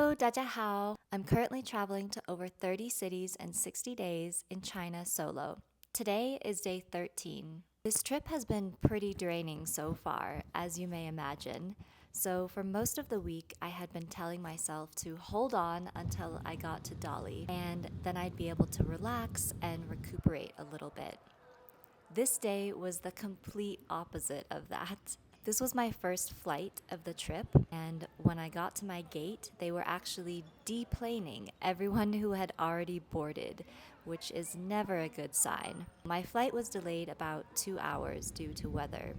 Hello, 大家好. I'm currently traveling to over 30 cities and 60 days in China solo. Today is day 13. This trip has been pretty draining so far, as you may imagine. So for most of the week, I had been telling myself to hold on until I got to Dali, and then I'd be able to relax and recuperate a little bit. This day was the complete opposite of that. This was my first flight of the trip, and when I got to my gate, they were actually deplaning everyone who had already boarded, which is never a good sign. My flight was delayed about 2 hours due to weather.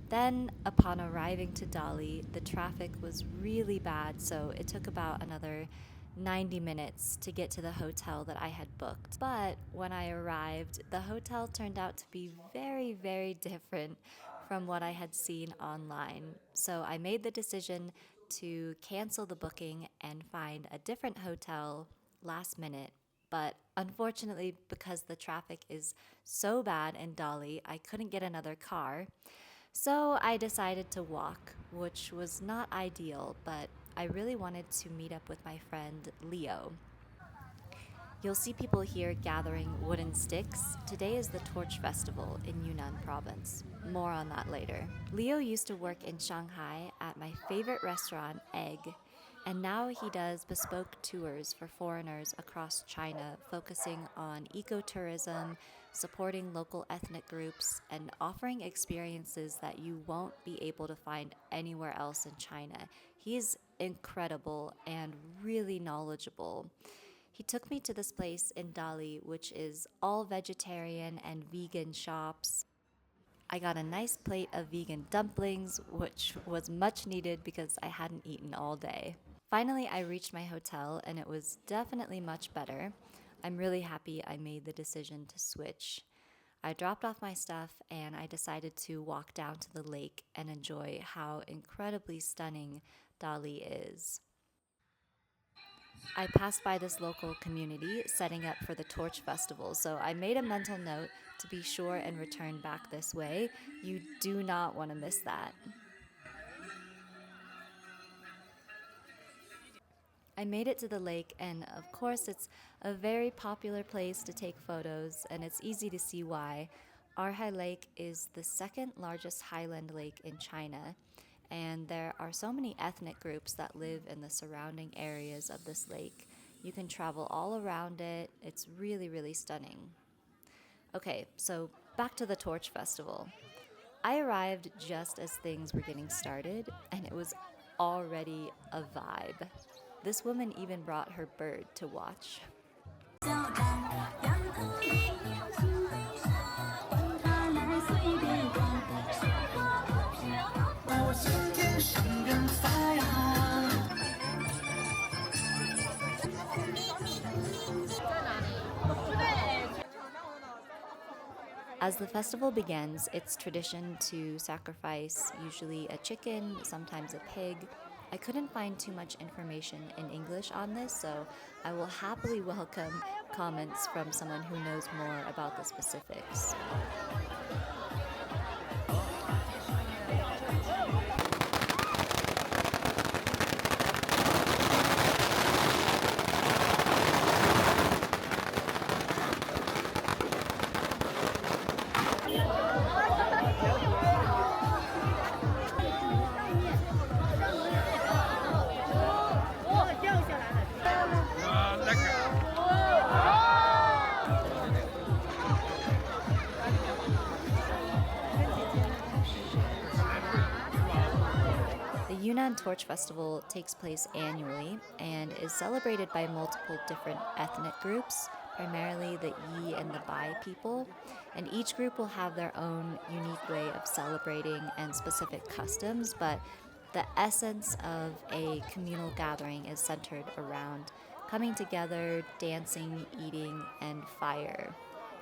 Then, upon arriving to Dali, the traffic was really bad, so it took about another 90 minutes to get to the hotel that I had booked. But when I arrived, the hotel turned out to be very, very different from what I had seen online. So I made the decision to cancel the booking and find a different hotel last minute. But unfortunately, because the traffic is so bad in Dali, I couldn't get another car. So I decided to walk, which was not ideal, but I really wanted to meet up with my friend Leo. You'll see people here gathering wooden sticks. Today is the Torch Festival in Yunnan province. More on that later. Leo used to work in Shanghai at my favorite restaurant, Egg, and now he does bespoke tours for foreigners across China, focusing on ecotourism, supporting local ethnic groups, and offering experiences that you won't be able to find anywhere else in China. He's incredible and really knowledgeable. He took me to this place in Dali, which is all vegetarian and vegan shops. I got a nice plate of vegan dumplings, which was much needed because I hadn't eaten all day. Finally, I reached my hotel and it was definitely much better. I'm really happy I made the decision to switch. I dropped off my stuff and I decided to walk down to the lake and enjoy how incredibly stunning Dali is. I passed by this local community setting up for the Torch Festival, so I made a mental note to be sure and return back this way. You do not want to miss that. I made it to the lake, and of course, it's a very popular place to take photos, and it's easy to see why. Arhai Lake is the second largest highland lake in China, and there are so many ethnic groups that live in the surrounding areas of this lake. You can travel all around it. It's really, really stunning. Okay, so back to the Torch Festival. I arrived just as things were getting started, and it was already a vibe. This woman even brought her bird to watch. As the festival begins, it's tradition to sacrifice usually a chicken, sometimes a pig. I couldn't find too much information in English on this, so I will happily welcome comments from someone who knows more about the specifics. The Yunnan Torch Festival takes place annually and is celebrated by multiple different ethnic groups, primarily the Yi and the Bai people, and each group will have their own unique way of celebrating and specific customs, but the essence of a communal gathering is centered around coming together, dancing, eating, and fire.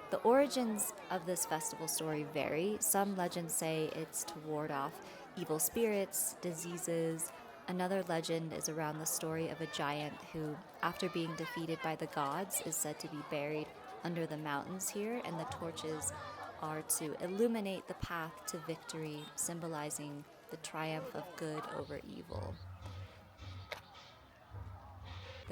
The origins of this festival story vary. Some legends say it's to ward off evil spirits, diseases. Another legend is around the story of a giant who, after being defeated by the gods, is said to be buried under the mountains here, and the torches are to illuminate the path to victory, symbolizing the triumph of good over evil.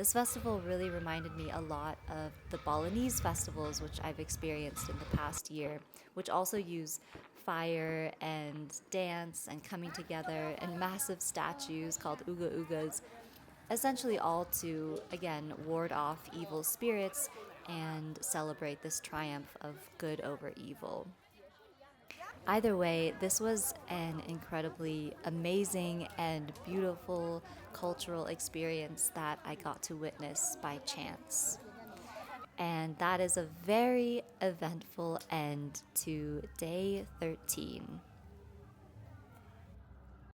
This festival really reminded me a lot of the Balinese festivals, which I've experienced in the past year, which also use fire and dance and coming together and massive statues called uga ugas, essentially all to, again, ward off evil spirits and celebrate this triumph of good over evil. Either way, this was an incredibly amazing and beautiful cultural experience that I got to witness by chance. And that is a very eventful end to day 13.